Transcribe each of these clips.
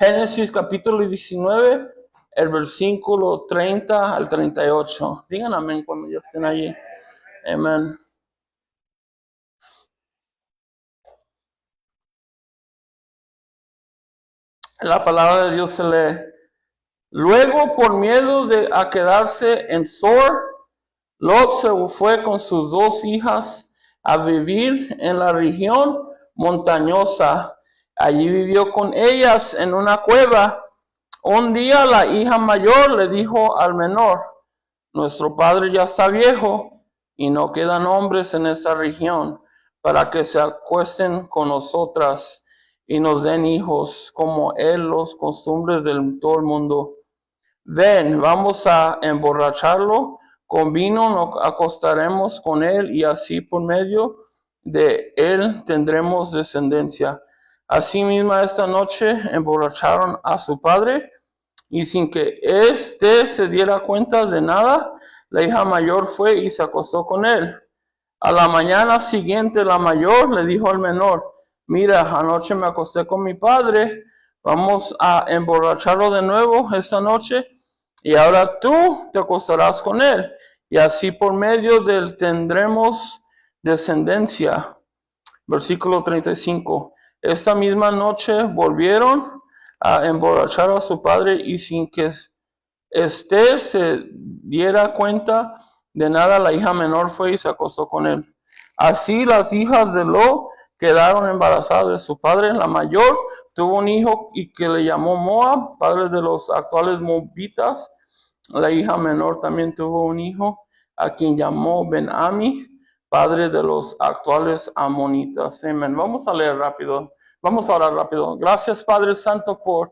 Génesis capítulo 19, el versículo 30 al 38. Digan amén cuando ya estén allí. Amén. La palabra de Dios se lee. Luego, por miedo a quedarse en Zoar, Lot se fue con sus dos hijas a vivir en la región montañosa. Allí vivió con ellas en una cueva. Un día la hija mayor le dijo al menor: nuestro padre ya está viejo y no quedan hombres en esta región para que se acuesten con nosotras y nos den hijos, como es los costumbres de todo el mundo. Ven, vamos a emborracharlo con vino, nos acostaremos con él y así por medio de él tendremos descendencia. Asimismo, esta noche emborracharon a su padre y sin que éste se diera cuenta de nada, la hija mayor fue y se acostó con él. A la mañana siguiente, la mayor le dijo al menor: mira, anoche me acosté con mi padre, vamos a emborracharlo de nuevo esta noche y ahora tú te acostarás con él y así por medio de él tendremos descendencia. Versículo 35. Esta misma noche volvieron a emborrachar a su padre y sin que éste se diera cuenta de nada, la hija menor fue y se acostó con él. Así las hijas de Lot quedaron embarazadas de su padre. La mayor tuvo un hijo y que le llamó Moab, padre de los actuales moabitas. La hija menor también tuvo un hijo a quien llamó Ben-Ami, padre de los actuales amonitas. Amén. Vamos a leer rápido. Vamos a orar rápido. Gracias, Padre Santo, por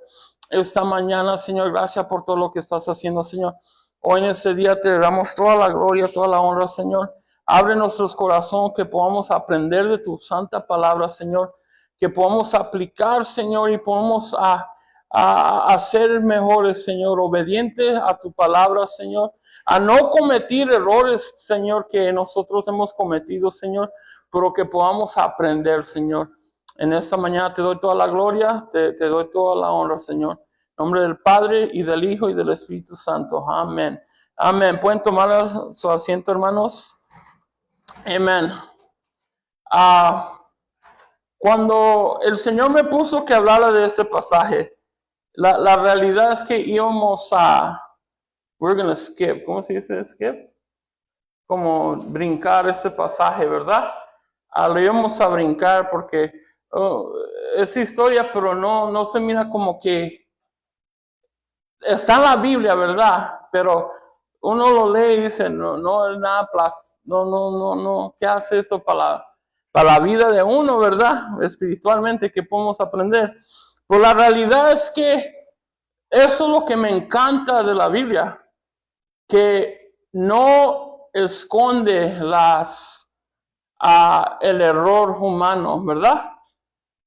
esta mañana, Señor. Gracias por todo lo que estás haciendo, Señor. Hoy en este día te damos toda la gloria, toda la honra, Señor. Abre nuestros corazones, que podamos aprender de tu santa palabra, Señor. Que podamos aplicar, Señor, y podamos a ser mejores, Señor, obedientes a tu palabra, Señor, a no cometer errores, Señor, que nosotros hemos cometido, Señor, pero que podamos aprender, Señor. En esta mañana te doy toda la gloria, te doy toda la honra, Señor. En nombre del Padre, y del Hijo, y del Espíritu Santo. Amén. Amén. ¿Pueden tomar su asiento, hermanos? Amén. Cuando el Señor me puso que hablara de este pasaje, la realidad es que íbamos we're going to skip, ¿cómo se dice skip? Como brincar este pasaje, ¿verdad? Lo íbamos a brincar porque es historia, pero no se mira como que está en la Biblia, ¿verdad? Pero uno lo lee y dice, no es nada no, ¿qué hace esto para la vida de uno, ¿verdad? Espiritualmente, ¿qué podemos aprender? Pues la realidad es que eso es lo que me encanta de la Biblia, que no esconde el error humano, ¿verdad?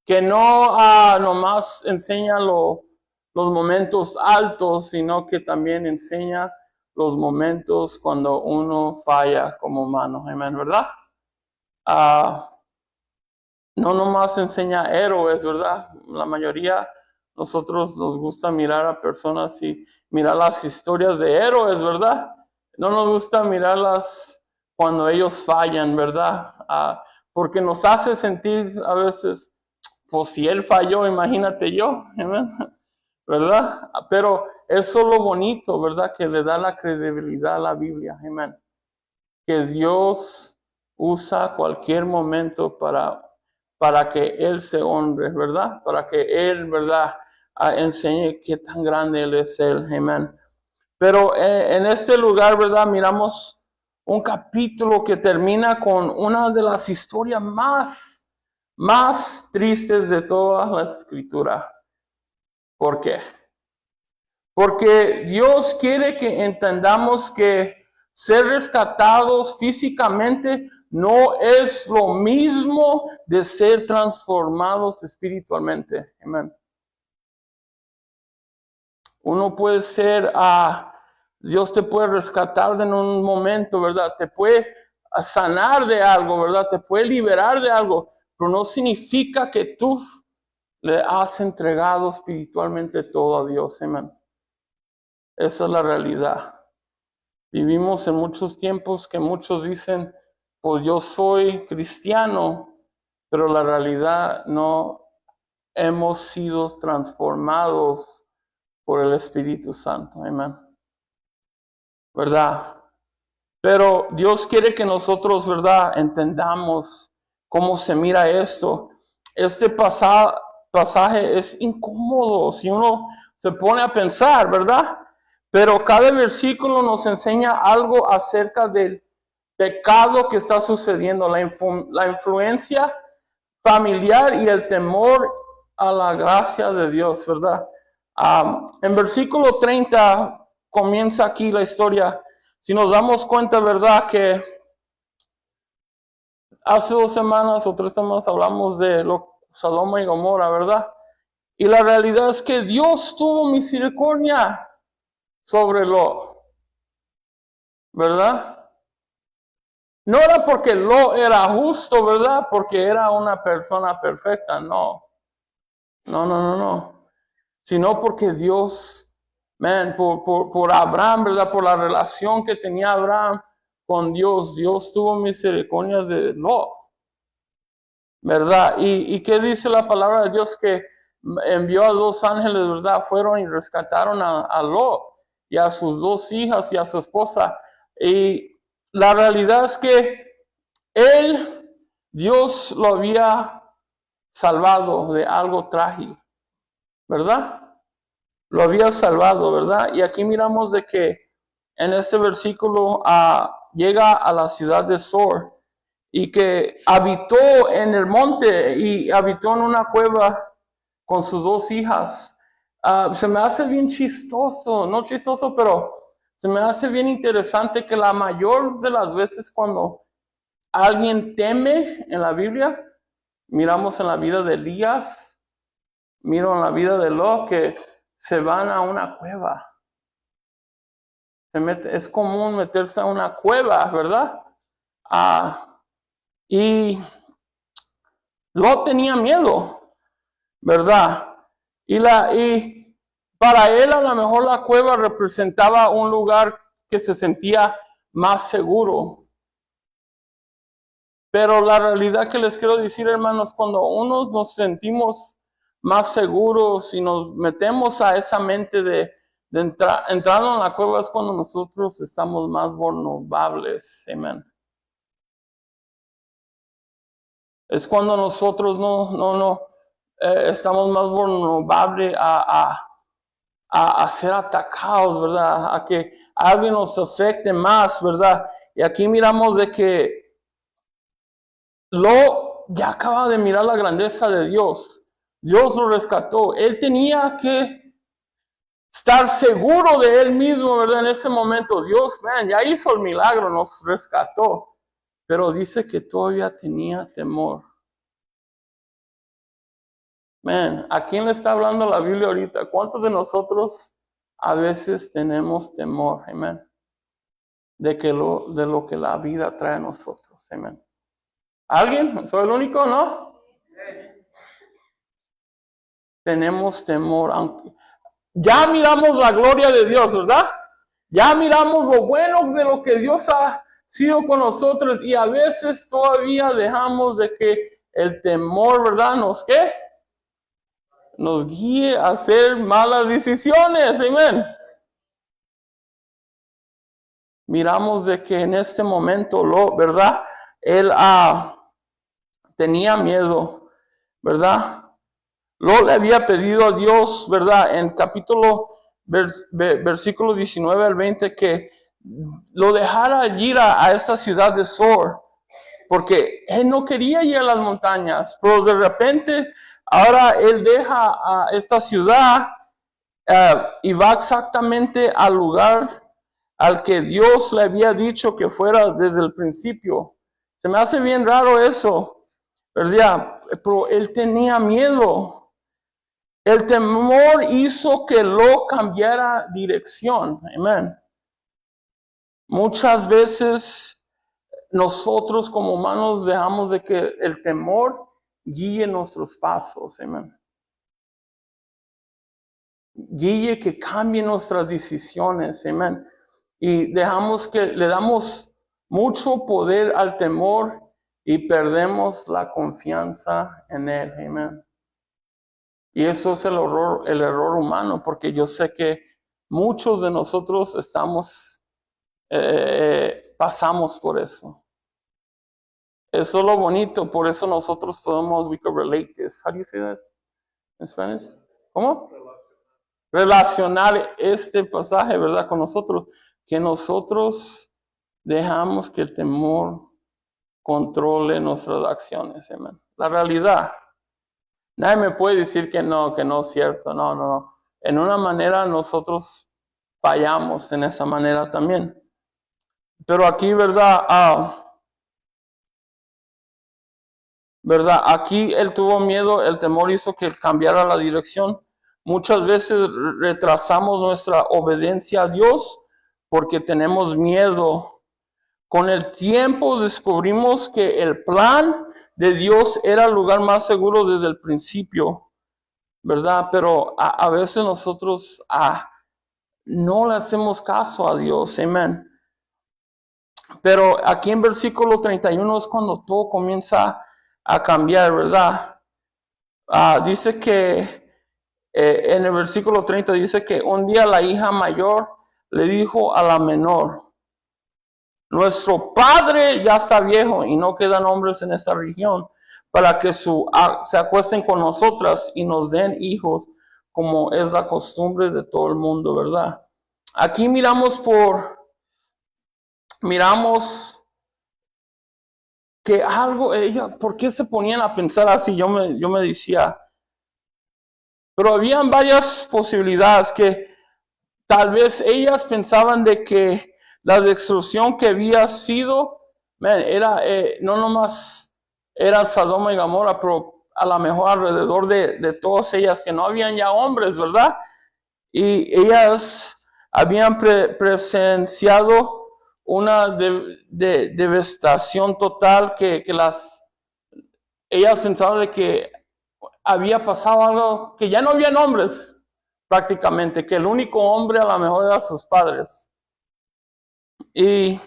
Que no nomás enseña los momentos altos, sino que también enseña los momentos cuando uno falla como humano, amén, ¿verdad? No nomás enseña héroes, ¿verdad? La mayoría nosotros nos gusta mirar a personas y mirar las historias de héroes, ¿verdad? No nos gusta mirarlas cuando ellos fallan, ¿verdad? Porque nos hace sentir a veces, pues si él falló, imagínate yo, ¿verdad? Pero eso es lo bonito, ¿verdad? Que le da la credibilidad a la Biblia, amén. Que Dios usa cualquier momento para que Él se honre, ¿verdad? Para que Él, ¿verdad? Enseñe qué tan grande Él es amén. Pero en este lugar, ¿verdad? Miramos un capítulo que termina con una de las historias más tristes de toda la Escritura. ¿Por qué? Porque Dios quiere que entendamos que ser rescatados físicamente no es lo mismo de ser transformados espiritualmente. Amén. Uno puede ser, Dios te puede rescatar en un momento, ¿verdad? Te puede sanar de algo, ¿verdad? Te puede liberar de algo, pero no significa que tú le has entregado espiritualmente todo a Dios. Amén. Esa es la realidad. Vivimos en muchos tiempos que muchos dicen, pues yo soy cristiano, pero la realidad no hemos sido transformados por el Espíritu Santo. Amén. ¿Verdad? Pero Dios quiere que nosotros, ¿verdad?, entendamos cómo se mira esto. Este pasaje es incómodo si uno se pone a pensar, ¿verdad? Pero cada versículo nos enseña algo acerca del pecado que está sucediendo, la influencia familiar y el temor a la gracia de Dios, ¿verdad? En versículo 30 comienza aquí la historia. Si nos damos cuenta, ¿verdad?, que hace 2 semanas o 3 semanas hablamos de Sodoma y Gomorra, ¿verdad? Y la realidad es que Dios tuvo misericordia sobre Lot, ¿verdad? No era porque Lot era justo, ¿verdad? Porque era una persona perfecta, no. No. Sino porque Dios, por Abraham, ¿verdad? Por la relación que tenía Abraham con Dios, Dios tuvo misericordia de Lot, ¿verdad? ¿Y qué dice la palabra de Dios? Que envió a 2 ángeles, ¿verdad? Fueron y rescataron a Lot y a sus 2 hijas y a su esposa. Y la realidad es que Dios lo había salvado de algo trágico, ¿verdad? Lo había salvado, ¿verdad? Y aquí miramos de que en este versículo llega a la ciudad de Sor y que habitó en el monte y habitó en una cueva con sus 2 hijas. Se me hace bien chistoso, no chistoso, pero se me hace bien interesante que la mayor de las veces cuando alguien teme en la Biblia, miramos en la vida de Elías, miro en la vida de Lot, que se van a una cueva. Es común meterse a una cueva, ¿verdad? Y Lot tenía miedo, ¿verdad? Y para él a lo mejor la cueva representaba un lugar que se sentía más seguro. Pero la realidad que les quiero decir, hermanos, cuando unos nos sentimos más seguros y nos metemos a esa mente de entrando en la cueva, es cuando nosotros estamos más vulnerables. Amén. Es cuando nosotros estamos más vulnerables a ser atacados, ¿verdad? A que alguien nos afecte más, ¿verdad? Y aquí miramos de que Lot ya acaba de mirar la grandeza de Dios. Dios lo rescató. Él tenía que estar seguro de él mismo, ¿verdad? En ese momento, Dios, ya hizo el milagro, nos rescató. Pero dice que todavía tenía temor. ¿A quién le está hablando la Biblia ahorita? ¿Cuántos de nosotros a veces tenemos temor? Amén. De lo que la vida trae a nosotros. Amén. ¿Alguien? ¿Soy el único? ¿No? Tenemos temor. Aunque ya miramos la gloria de Dios, ¿verdad? Ya miramos lo bueno de lo que Dios ha sido con nosotros y a veces todavía dejamos de que el temor, ¿verdad? Nos guíe a hacer malas decisiones. Amén. Miramos de que en este momento, ¿verdad? Él tenía miedo, ¿verdad? Lot le había pedido a Dios, ¿verdad? En versículo 19 al 20, que lo dejara ir a esta ciudad de Sor, porque él no quería ir a las montañas, pero de repente ahora él deja a esta ciudad y va exactamente al lugar al que Dios le había dicho que fuera desde el principio. Se me hace bien raro eso, ¿verdad? Pero él tenía miedo. El temor hizo que Lot cambiara dirección. Amén. Muchas veces nosotros como humanos dejamos de que el temor guíe nuestros pasos. Amén. guíe, que cambie nuestras decisiones, amén. Y le damos mucho poder al temor y perdemos la confianza en Él, amén. Y eso es el error humano, porque yo sé que muchos de nosotros pasamos por eso. Eso es lo bonito, por eso nosotros we can relate this. How do you say that in Spanish? ¿Cómo? Relacionar este pasaje, ¿verdad? Con nosotros. Que nosotros dejamos que el temor controle nuestras acciones, amén. La realidad. Nadie me puede decir que no es cierto. No. En una manera nosotros fallamos en esa manera también. Pero aquí, ¿verdad? ¿Verdad? Aquí él tuvo miedo, el temor hizo que él cambiara la dirección. Muchas veces retrasamos nuestra obediencia a Dios porque tenemos miedo. Con el tiempo descubrimos que el plan de Dios era el lugar más seguro desde el principio, ¿verdad? Pero a veces nosotros no le hacemos caso a Dios, amén. Pero aquí en versículo 31 es cuando todo comienza a cambiar, ¿verdad? Dice que en el versículo 30 dice que un día la hija mayor le dijo a la menor: nuestro padre ya está viejo y no quedan hombres en esta región para que se acuesten con nosotras y nos den hijos, como es la costumbre de todo el mundo, ¿verdad? Aquí miramos que algo, ¿por qué se ponían a pensar así? Yo me decía, pero habían varias posibilidades que tal vez ellas pensaban de que la destrucción que había sido, era, no nomás eran Sodoma y Gomorra, pero a lo mejor alrededor de todas ellas, que no habían ya hombres, ¿verdad? Y ellas habían presenciado una devastación total que ellas pensaban de que había pasado algo, que ya no había hombres prácticamente, que el único hombre a lo mejor eran sus padres. Y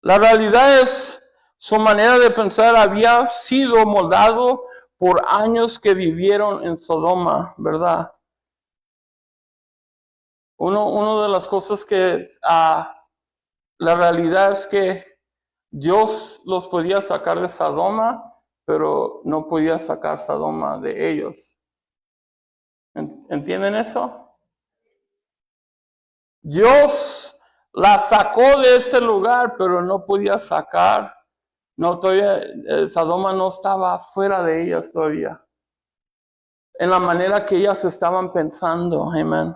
la realidad es, su manera de pensar había sido moldado por años que vivieron en Sodoma, ¿verdad? Una de las cosas que la realidad es que Dios los podía sacar de Sodoma, pero no podía sacar Sodoma de ellos. ¿Entienden eso? Dios la sacó de ese lugar, pero no podía sacar. No, todavía Sodoma no estaba fuera de ellas todavía. En la manera que ellas estaban pensando, amén.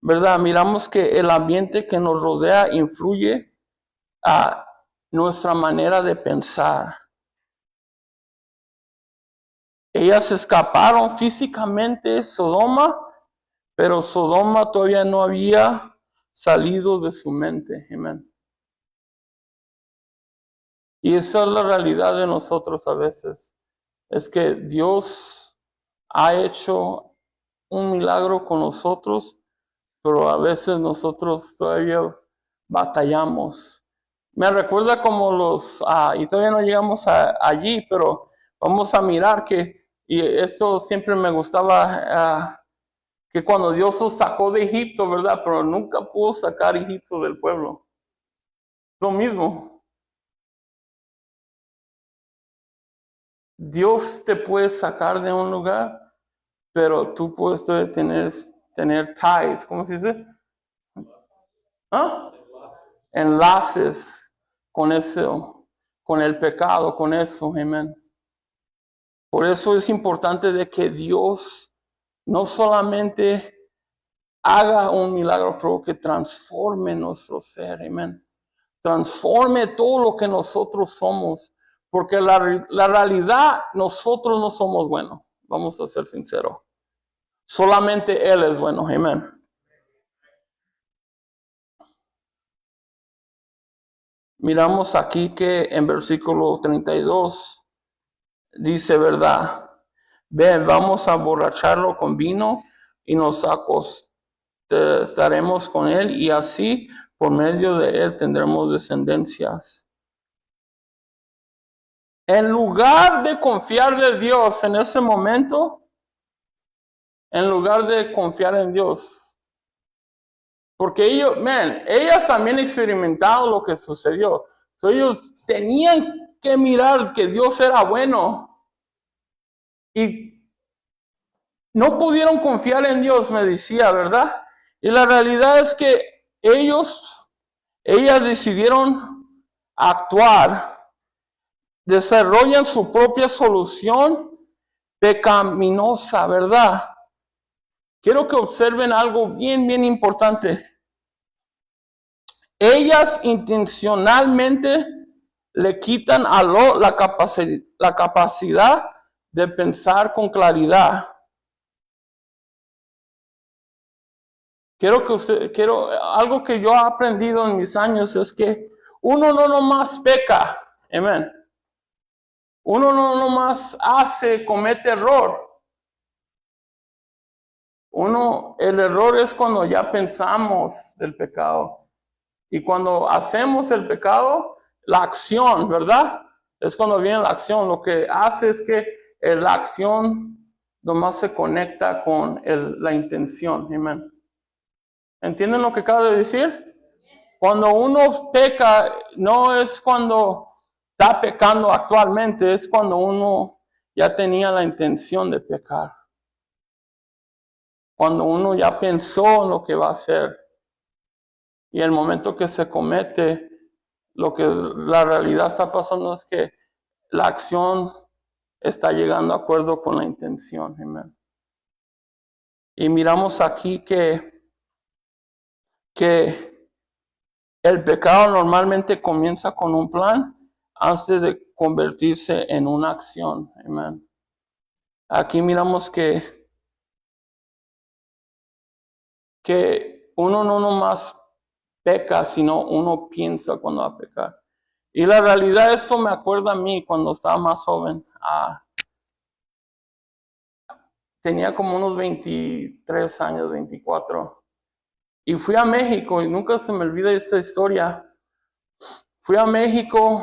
¿Verdad? Miramos que el ambiente que nos rodea influye a nuestra manera de pensar. Ellas escaparon físicamente de Sodoma, pero Sodoma todavía no había salido de su mente. Amén. Y esa es la realidad de nosotros a veces. Es que Dios ha hecho un milagro con nosotros, pero a veces nosotros todavía batallamos. Me recuerda como y todavía no llegamos allí, pero vamos a mirar y esto siempre me gustaba, que cuando Dios los sacó de Egipto, ¿verdad? Pero nunca pudo sacar a Egipto del pueblo. Lo mismo. Dios te puede sacar de un lugar, pero tú puedes tener ties, ¿cómo se dice? Enlaces con eso, con el pecado, con eso, amén. Por eso es importante de que Dios no solamente haga un milagro, pero que transforme nuestro ser, amén. Transforme todo lo que nosotros somos, porque la realidad, nosotros no somos buenos, vamos a ser sinceros. Solamente Él es bueno, amén. Miramos aquí que en versículo 32 dice, ¿verdad? ven, vamos a emborracharlo con vino y nos acostaremos con él y así por medio de él tendremos descendencias. En lugar de confiar en Dios en ese momento, en lugar de confiar en Dios, porque ellas también experimentaron lo que sucedió. So, ellos tenían que mirar que Dios era bueno y no pudieron confiar en Dios, me decía, ¿verdad? Y la realidad es que ellas decidieron actuar, desarrollan su propia solución pecaminosa, ¿verdad? Quiero que observen algo bien importante. Ellas intencionalmente le quitan a Lot la capacidad de pensar con claridad. Algo que yo he aprendido en mis años es que uno no nomás peca, amén. Uno no nomás comete error. El error es cuando ya pensamos del pecado. Y cuando hacemos el pecado, la acción, ¿verdad? Es cuando viene la acción. Lo que hace es que la acción nomás se conecta con la intención, amén. ¿Entienden lo que acabo de decir? Cuando uno peca, no es cuando está pecando actualmente, es cuando uno ya tenía la intención de pecar. Cuando uno ya pensó en lo que va a hacer. Y el momento que se comete, lo que la realidad está pasando es que la acción está llegando a acuerdo con la intención. Amén. Y miramos aquí que el pecado normalmente comienza con un plan antes de convertirse en una acción. Amén. Aquí miramos que uno no nomás peca, sino uno piensa cuando va a pecar. Y la realidad, esto me acuerda a mí cuando estaba más joven. Tenía como unos 23 años, 24. Y fui a México y nunca se me olvida esta historia. Fui a México,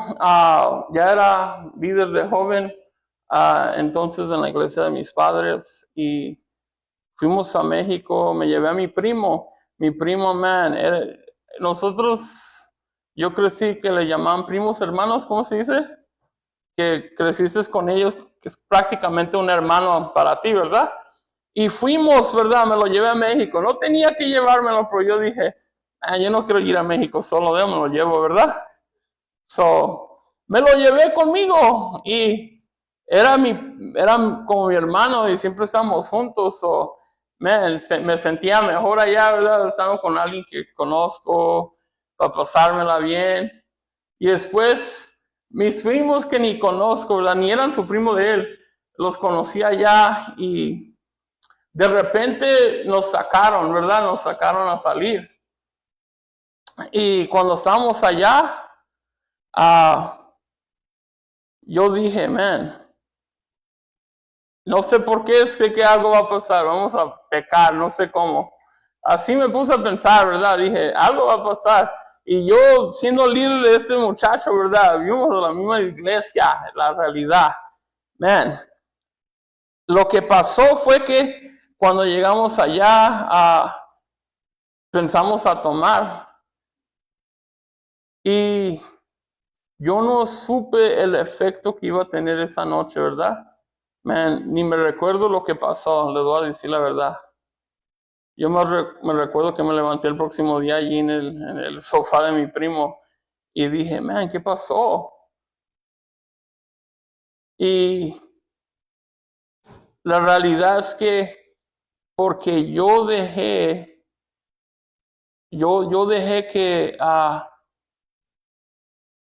ya era líder de joven, entonces en la iglesia de mis padres, y fuimos a México, me llevé a mi primo, yo crecí que le llamaban primos hermanos, ¿cómo se dice? Que creciste con ellos, que es prácticamente un hermano para ti, ¿verdad? Y fuimos, ¿verdad? Me lo llevé a México, no tenía que llevármelo, pero yo dije, yo no quiero ir a México solo, me lo llevo, ¿verdad? Me lo llevé conmigo y era como mi hermano y siempre estábamos juntos. Me sentía mejor allá, ¿verdad? Estaba con alguien que conozco para pasármela bien. Y después mis primos que ni conozco, ¿verdad? Ni eran su primo de él, los conocí allá y de repente nos sacaron, ¿verdad? Nos sacaron a salir. Y cuando estábamos allá, yo dije, no sé por qué, sé que algo va a pasar, vamos a pecar, no sé cómo. Así me puse a pensar, ¿verdad? Dije, algo va a pasar. Y yo, siendo líder de este muchacho, ¿verdad? Vimos la misma iglesia, la realidad. Lo que pasó fue que cuando llegamos allá, pensamos a tomar. Y yo no supe el efecto que iba a tener esa noche, ¿verdad? Ni me recuerdo lo que pasó, les voy a decir la verdad. Yo me recuerdo que me levanté el próximo día allí en el sofá de mi primo y dije, ¿qué pasó? Y la realidad es que porque yo dejé que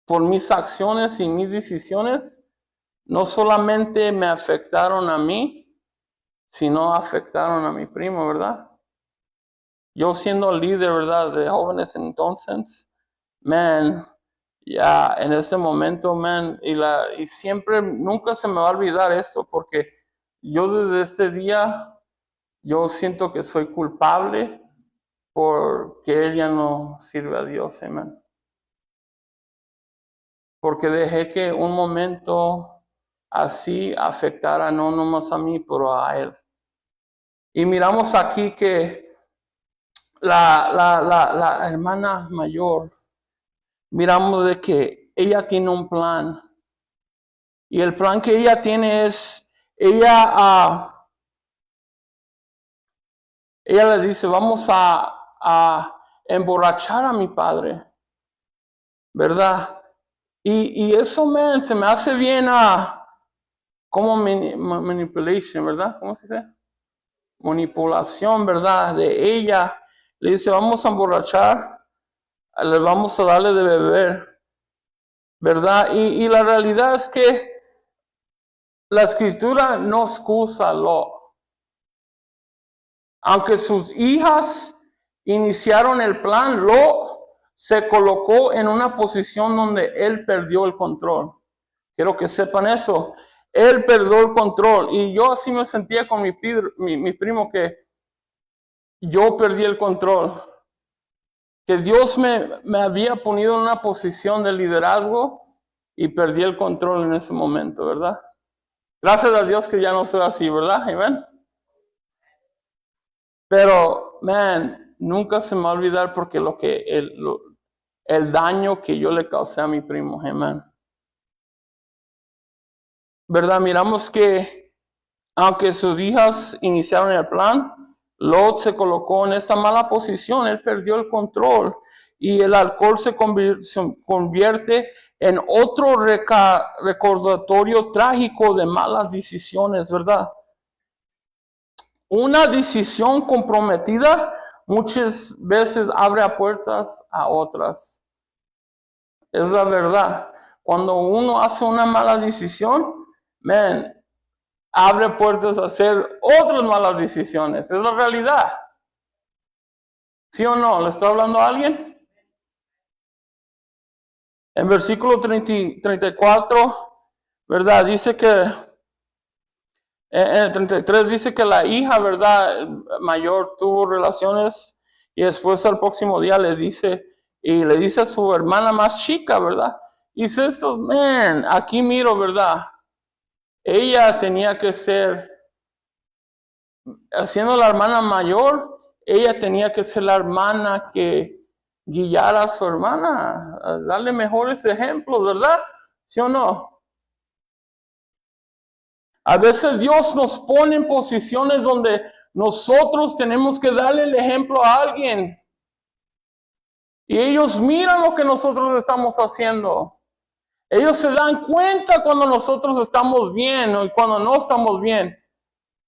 por mis acciones y mis decisiones no solamente me afectaron a mí, sino afectaron a mi primo, ¿verdad? Yo siendo líder, ¿verdad? De jóvenes entonces, ya en ese momento, y siempre, nunca se me va a olvidar esto, porque yo desde ese día, yo siento que soy culpable porque él ya no sirve a Dios, amén. Porque dejé que un momento así afectara no nomás a mí, pero a él. Y miramos aquí que la hermana mayor, miramos de que ella tiene un plan. Y el plan que ella tiene es, ella le dice, vamos a emborrachar a mi padre, ¿verdad? Y eso, se me hace bien como manipulation, ¿verdad? ¿Cómo se dice? Manipulación, ¿verdad? De ella. Le dice, vamos a emborrachar, le vamos a darle de beber, ¿verdad? Y la realidad es que la escritura no excusa lo. Aunque sus hijas iniciaron el plan, Lot se colocó en una posición donde él perdió el control. Quiero que sepan eso. Él perdió el control. Y yo así me sentía con mi primo, que yo perdí el control. Que Dios me había ponido en una posición de liderazgo y perdí el control en ese momento, ¿verdad? Gracias a Dios que ya no soy así, ¿verdad? Amén. Pero, nunca se me va a olvidar porque el daño que yo le causé a mi primo, amén. ¿Verdad? Miramos que, aunque sus hijas iniciaron el plan, Lot se colocó en esa mala posición, él perdió el control y el alcohol se convierte en otro recordatorio trágico de malas decisiones, ¿verdad? Una decisión comprometida muchas veces abre puertas a otras. Es la verdad. Cuando uno hace una mala decisión, abre puertas a hacer otras malas decisiones. Es la realidad. ¿Sí o no? ¿Le estoy hablando a alguien? En versículo 34, ¿verdad? Dice que, en el 33 dice que la hija, ¿verdad? Mayor tuvo relaciones y después al próximo día le dice a su hermana más chica, ¿verdad? Y dice esto, aquí miro, ¿verdad? Ella tenía que ser, siendo la hermana mayor, ella tenía que ser la hermana que guiara a su hermana, a darle mejores ejemplos, ¿verdad? ¿Sí o no? A veces Dios nos pone en posiciones donde nosotros tenemos que darle el ejemplo a alguien. Y ellos miran lo que nosotros estamos haciendo. Ellos se dan cuenta cuando nosotros estamos bien y cuando no estamos bien.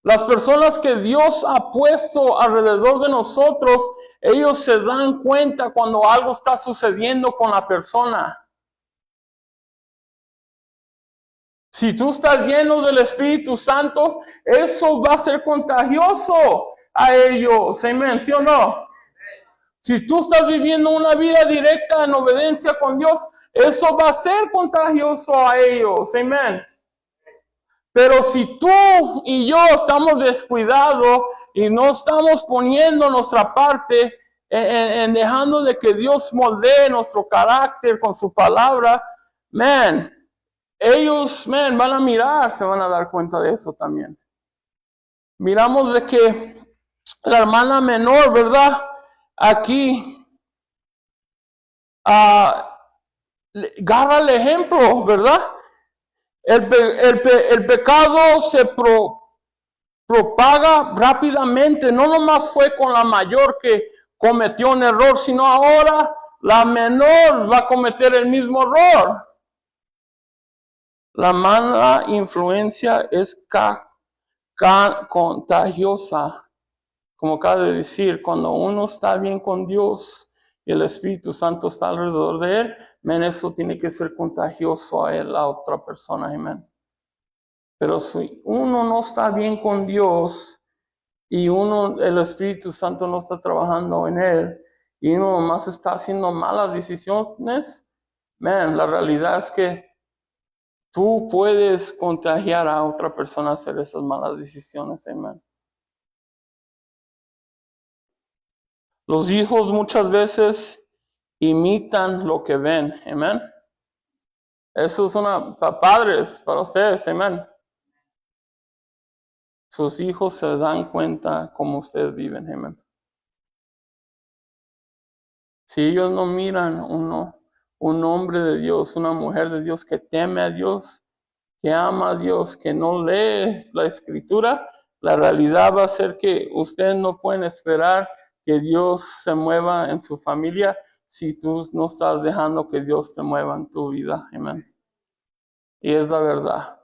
Las personas que Dios ha puesto alrededor de nosotros, ellos se dan cuenta cuando algo está sucediendo con la persona. Si tú estás lleno del Espíritu Santo, eso va a ser contagioso a ellos. Amén, ¿sí o no? Si tú estás viviendo una vida directa en obediencia con Dios, eso va a ser contagioso a ellos. Amén. Pero si tú y yo estamos descuidados y no estamos poniendo nuestra parte en dejando de que Dios moldee nuestro carácter con su palabra, ellos, van a mirar, se van a dar cuenta de eso también. Miramos de que la hermana menor, ¿verdad? Aquí, agarra el ejemplo, ¿verdad? El pecado se propaga rápidamente. No nomás fue con la mayor que cometió un error, sino ahora la menor va a cometer el mismo error. La mala influencia es contagiosa. Como acabo de decir, cuando uno está bien con Dios y el Espíritu Santo está alrededor de él, eso tiene que ser contagioso a él, a otra persona, amén. Pero si uno no está bien con Dios y el Espíritu Santo no está trabajando en él y uno nomás está haciendo malas decisiones, la realidad es que tú puedes contagiar a otra persona a hacer esas malas decisiones. Amén. Los hijos muchas veces imitan lo que ven. Amén. Eso es para padres, para ustedes. Amén. Sus hijos se dan cuenta cómo ustedes viven. Amén. Si ellos no miran un hombre de Dios, una mujer de Dios que teme a Dios, que ama a Dios, que no lee la escritura, la realidad va a ser que ustedes no pueden esperar que Dios se mueva en su familia si tú no estás dejando que Dios te mueva en tu vida. Amén. Y es la verdad.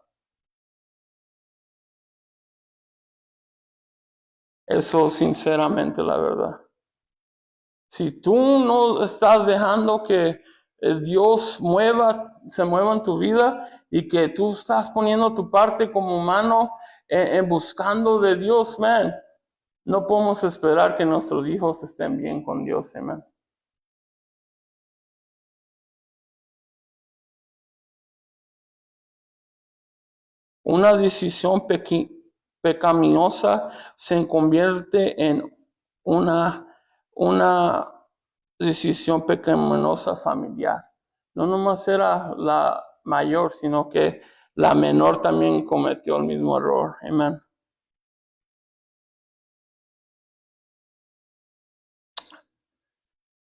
Eso sinceramente la verdad. Si tú no estás dejando que Dios se mueva en tu vida y que tú estás poniendo tu parte como humano en buscando de Dios, man, no podemos esperar que nuestros hijos estén bien con Dios, amén. Una decisión pecaminosa se convierte en una decisión pecaminosa familiar. No nomás era la mayor, sino que la menor también cometió el mismo error. Amén.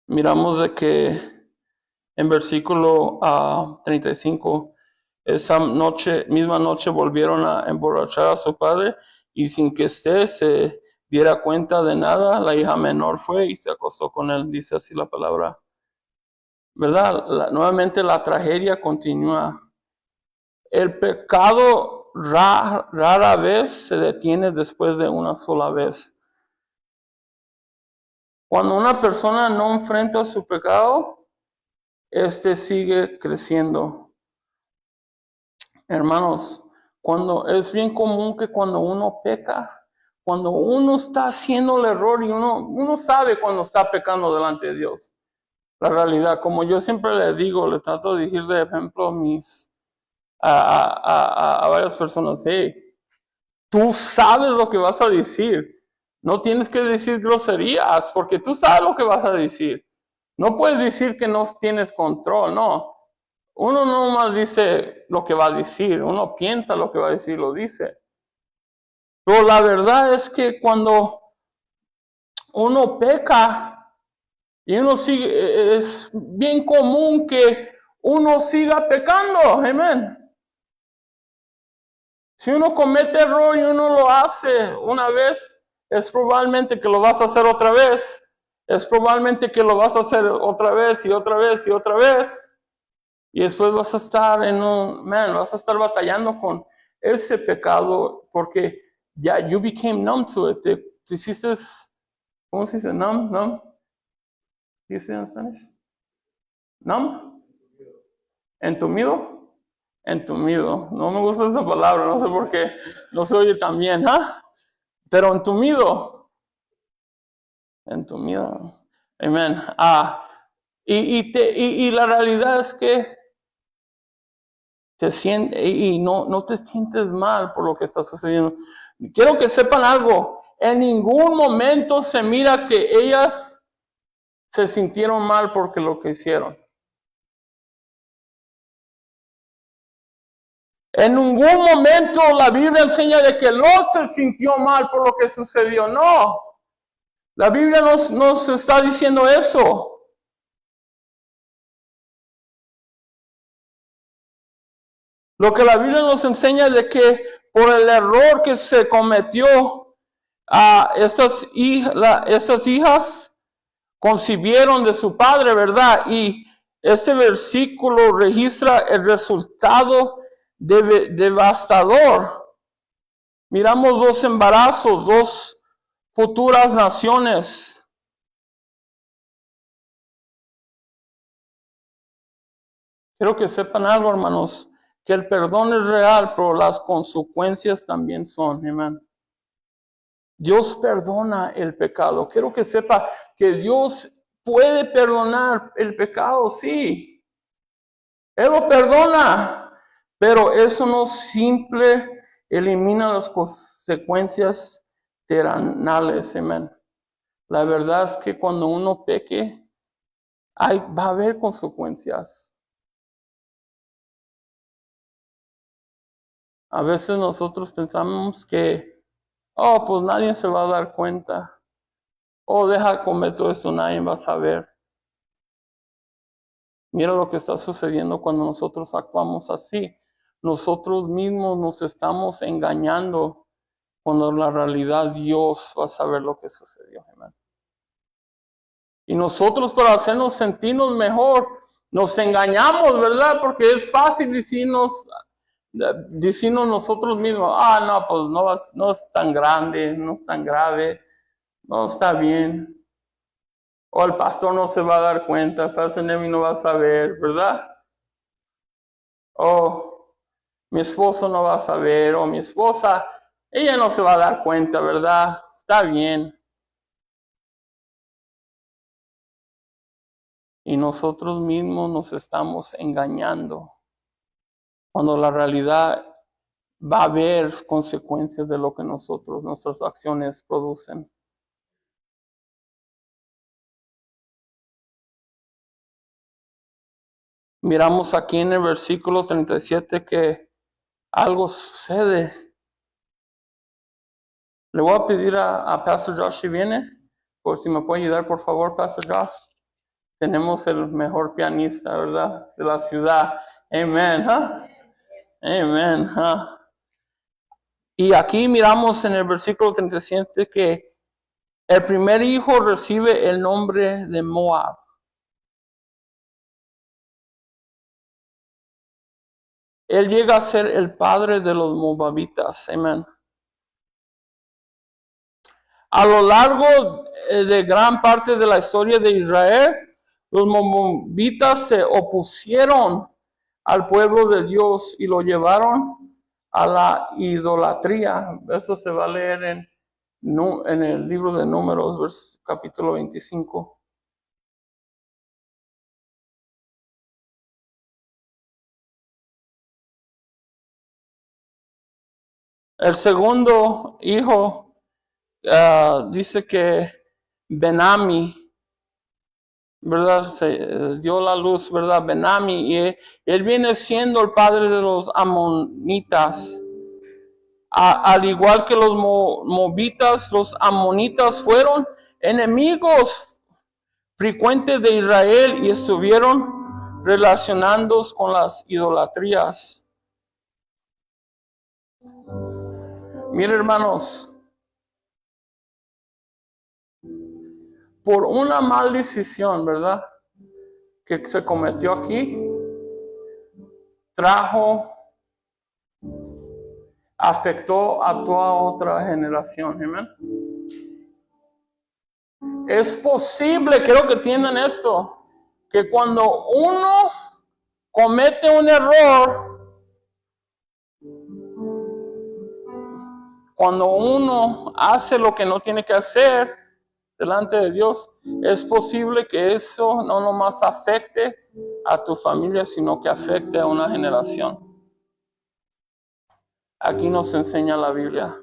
Miramos de que en versículo 35, esa misma noche volvieron a emborrachar a su padre y sin que se diera cuenta de nada, la hija menor fue y se acostó con él, dice así la palabra. ¿Verdad? Nuevamente la tragedia continúa. El pecado rara vez se detiene después de una sola vez. Cuando una persona no enfrenta su pecado, sigue creciendo. Hermanos, es bien común que cuando uno peca, cuando uno está haciendo el error y uno sabe cuando está pecando delante de Dios. La realidad, como yo siempre le trato de decir de ejemplo a varias personas, hey, tú sabes lo que vas a decir. No tienes que decir groserías porque tú sabes lo que vas a decir. No puedes decir que no tienes control, no. Uno no más dice lo que va a decir, uno piensa lo que va a decir, lo dice. Pero la verdad es que cuando uno peca y uno sigue, es bien común que uno siga pecando, amén. Si uno comete error y uno lo hace una vez, es probablemente que lo vas a hacer otra vez. Es probablemente que lo vas a hacer otra vez y otra vez y otra vez. Y después vas a estar vas a estar batallando con ese pecado porque ya you became numb to it. Te hiciste, ¿cómo se dice? Numb? ¿Qué dice en Spanish? Numb? ¿Entumido? Entumido. No me gusta esa palabra, no sé por qué. No se oye tan bien, ¿ah? Pero entumido. Entumido. Amén. Y la realidad es que te sientes y no te sientes mal por lo que está sucediendo. Quiero que sepan algo. En ningún momento se mira que ellas se sintieron mal porque lo que hicieron. En ningún momento la Biblia enseña de que Lot se sintió mal por lo que sucedió. No. La Biblia nos está diciendo eso. Lo que la Biblia nos enseña de que por el error que se cometió, esas hijas concibieron de su padre, ¿verdad? Y este versículo registra el resultado devastador. Miramos dos embarazos, dos futuras naciones. Quiero que sepan algo, hermanos, que el perdón es real, pero las consecuencias también son, amén. Dios perdona el pecado. Quiero que sepa que Dios puede perdonar el pecado, sí. Él lo perdona, Pero eso no simple elimina las consecuencias terrenales, amén. La verdad es que cuando uno peque, va a haber consecuencias. A veces nosotros pensamos que, oh, pues nadie se va a dar cuenta. Oh, deja de comer todo eso, nadie va a saber. Mira lo que está sucediendo cuando nosotros actuamos así. Nosotros mismos nos estamos engañando cuando en la realidad Dios va a saber lo que sucedió. Amén. Y nosotros, para hacernos sentirnos mejor, nos engañamos, ¿verdad? Porque es fácil decirnos nosotros mismos, no, pues no es tan grande, no es tan grave, no está bien. O el pastor no se va a dar cuenta, el pastor Nemi no va a saber, ¿verdad? O mi esposo no va a saber, o mi esposa, ella no se va a dar cuenta, ¿verdad? Está bien. Y nosotros mismos nos estamos engañando, cuando la realidad va a haber consecuencias de lo que nuestras acciones producen. Miramos aquí en el versículo 37 que algo sucede. Le voy a pedir a Pastor Josh si viene, por si me puede ayudar, por favor, Pastor Josh. Tenemos el mejor pianista, ¿verdad? De la ciudad. Amén. Amén. Y aquí miramos en el versículo 37 que el primer hijo recibe el nombre de Moab. Él llega a ser el padre de los moabitas. Amén. A lo largo de gran parte de la historia de Israel, los moabitas se opusieron al pueblo de Dios y lo llevaron a la idolatría. Eso se va a leer en el libro de Números, capítulo 25. El segundo hijo dice que Benami, ¿verdad? Se dio la luz, ¿verdad? Benami, y él viene siendo el padre de los amonitas. Al igual que los moabitas, los amonitas fueron enemigos frecuentes de Israel y estuvieron relacionados con las idolatrías. Miren, hermanos, por una mala decisión, ¿verdad?, que se cometió aquí, afectó a toda otra generación. Amén. Es posible, creo que entiendan esto, que cuando uno comete un error, cuando uno hace lo que no tiene que hacer delante de Dios, es posible que eso no nomás afecte a tu familia, sino que afecte a una generación. Aquí nos enseña la Biblia.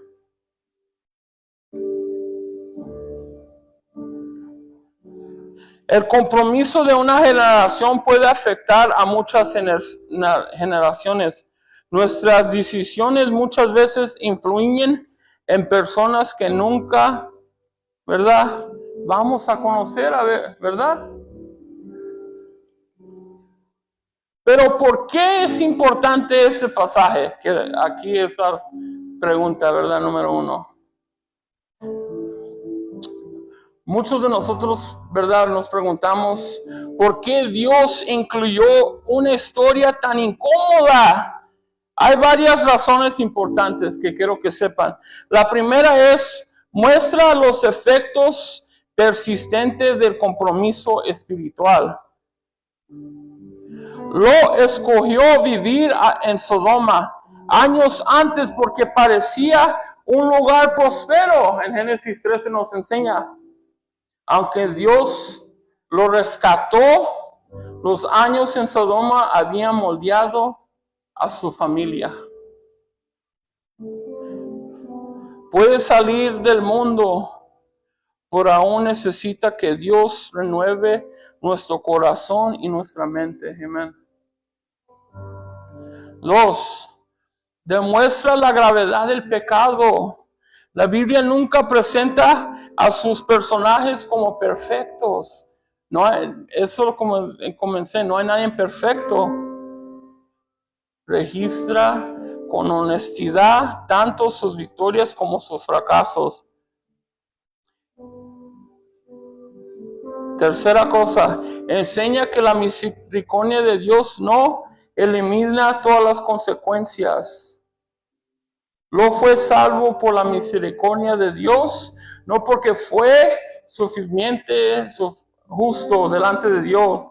El compromiso de una generación puede afectar a muchas generaciones. Nuestras decisiones muchas veces influyen en personas que nunca, ¿verdad?, vamos a conocer, ¿verdad? Pero ¿por qué es importante este pasaje? Que aquí es la pregunta, ¿verdad? Número 1. Muchos de nosotros, ¿verdad?, nos preguntamos por qué Dios incluyó una historia tan incómoda. Hay varias razones importantes que quiero que sepan. La primera es, muestra los efectos persistentes del compromiso espiritual. Lot escogió vivir en Sodoma años antes porque parecía un lugar próspero. En Génesis 13 nos enseña. Aunque Dios lo rescató, los años en Sodoma habían moldeado a su familia. Puede salir del mundo, pero aún necesita que Dios renueve nuestro corazón y nuestra mente. Amén. 2. Demuestra la gravedad del pecado. La Biblia nunca presenta a sus personajes como perfectos. No hay, eso como comencé, no hay nadie perfecto. Registra con honestidad tanto sus victorias como sus fracasos. Tercera cosa, enseña que la misericordia de Dios no elimina todas las consecuencias. Lot fue salvo por la misericordia de Dios, no porque fue suficiente, justo delante de Dios.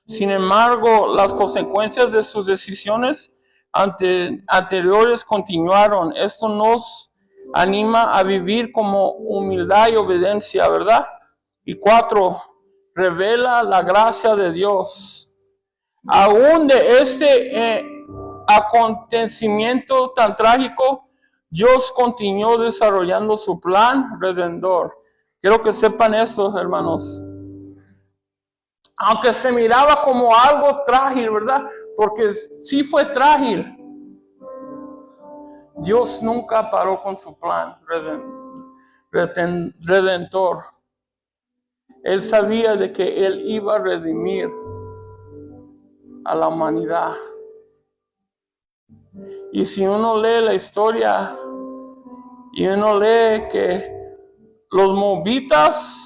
Sin embargo, las consecuencias de sus decisiones anteriores continuaron. Esto nos anima a vivir como humildad y obediencia, ¿verdad? Y 4, revela la gracia de Dios. Aún de este acontecimiento tan trágico, Dios continuó desarrollando su plan redentor. Quiero que sepan eso, hermanos. Aunque se miraba como algo trágico, ¿verdad? Porque sí fue trágico. Dios nunca paró con su plan redentor. Él sabía de que Él iba a redimir a la humanidad. Y si uno lee la historia y uno lee que los moabitas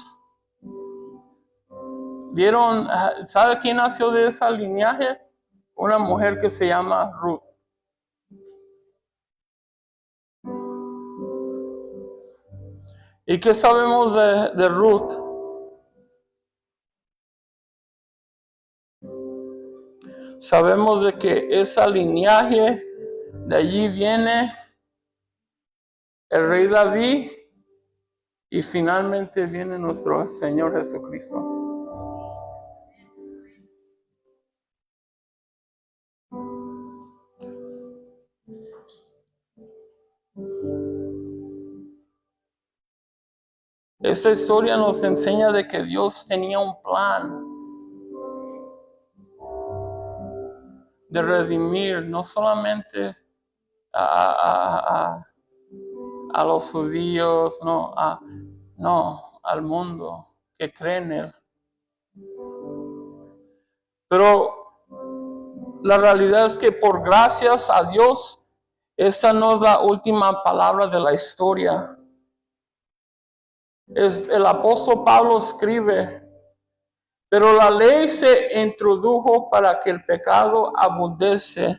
vieron, ¿sabe quién nació de esa linaje? Una mujer que se llama Ruth. ¿Y qué sabemos de Ruth? Sabemos de que esa linaje, de allí viene el rey David y finalmente viene nuestro Señor Jesucristo. Esta historia nos enseña de que Dios tenía un plan de redimir no solamente a los judíos, no, al mundo que cree en Él. Pero la realidad es que por gracias a Dios, esta no es la última palabra de la historia. El apóstol Pablo escribe, pero la ley se introdujo para que el pecado abundase,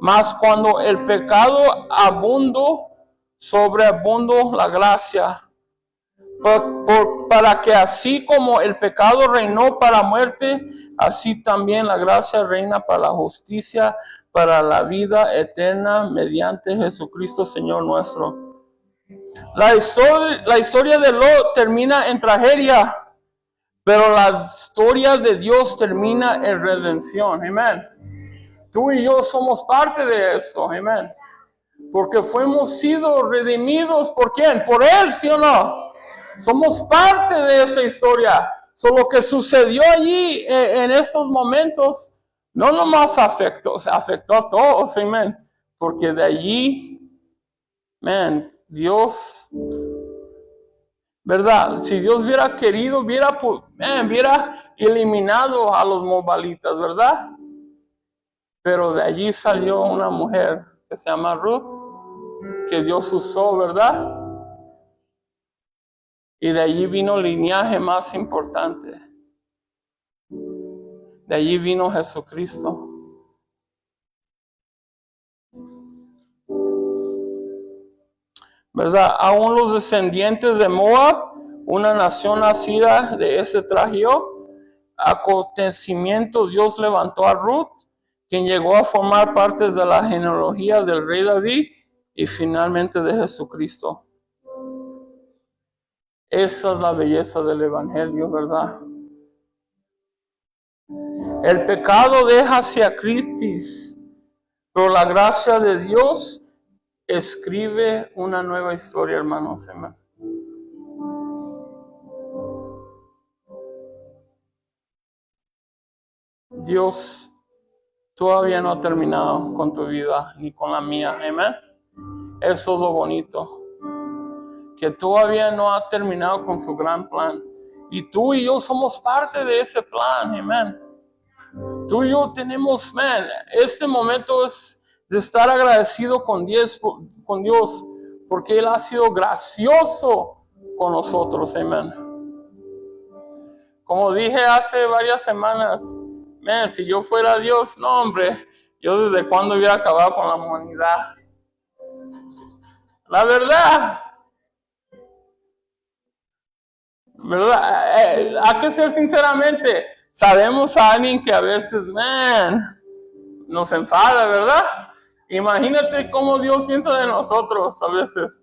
mas cuando el pecado abundó, sobreabundó la gracia, para que así como el pecado reinó para muerte, así también la gracia reina para la justicia, para la vida eterna, mediante Jesucristo Señor nuestro. La historia de Lot termina en tragedia, pero la historia de Dios termina en redención. Amén. Tú y yo somos parte de eso. Amén. Porque fuimos sido redimidos ¿por quién? Por Él, ¿sí o no? Somos parte de esa historia. Lo que sucedió allí en estos momentos no nomás afectó a todos. Amén. Porque de allí, Dios, ¿verdad? Si Dios hubiera querido, hubiera eliminado a los moabitas, ¿verdad? Pero de allí salió una mujer que se llama Ruth, que Dios usó, ¿verdad? Y de allí vino el linaje más importante. De allí vino Jesucristo. ¿Verdad? Aún los descendientes de Moab, una nación nacida de ese trágico acontecimiento, Dios levantó a Ruth, quien llegó a formar parte de la genealogía del rey David y finalmente de Jesucristo. Esa es la belleza del Evangelio, ¿verdad? El pecado deja hacia Cristo, pero la gracia de Dios escribe una nueva historia, hermanos. Amén. Dios todavía no ha terminado con tu vida ni con la mía. Amén. Eso es lo bonito. Que todavía no ha terminado con su gran plan. Y tú y yo somos parte de ese plan. Amén. Tú y yo tenemos, este momento es de estar agradecido con Dios, porque Él ha sido gracioso con nosotros. Amén. Como dije hace varias semanas, si yo fuera Dios, no hombre, yo desde cuándo hubiera acabado con la humanidad. La verdad, hay que ser sinceramente, sabemos a alguien que a veces, nos enfada, ¿verdad? Imagínate cómo Dios piensa de nosotros a veces.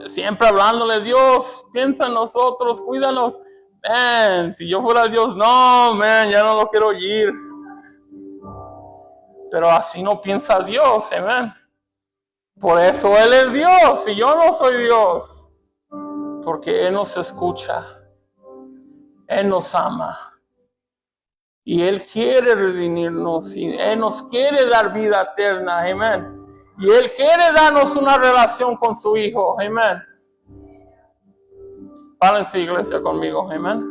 Siempre hablándole, Dios, piensa en nosotros, cuídanos. Si yo fuera Dios, no, ya no lo quiero oír. Pero así no piensa Dios, amén. Por eso Él es Dios y yo no soy Dios. Porque Él nos escucha. Él nos ama. Y Él quiere redimirnos. Y Él nos quiere dar vida eterna, amén. Y Él quiere darnos una relación con su Hijo, amén. Párense, iglesia, conmigo, amén.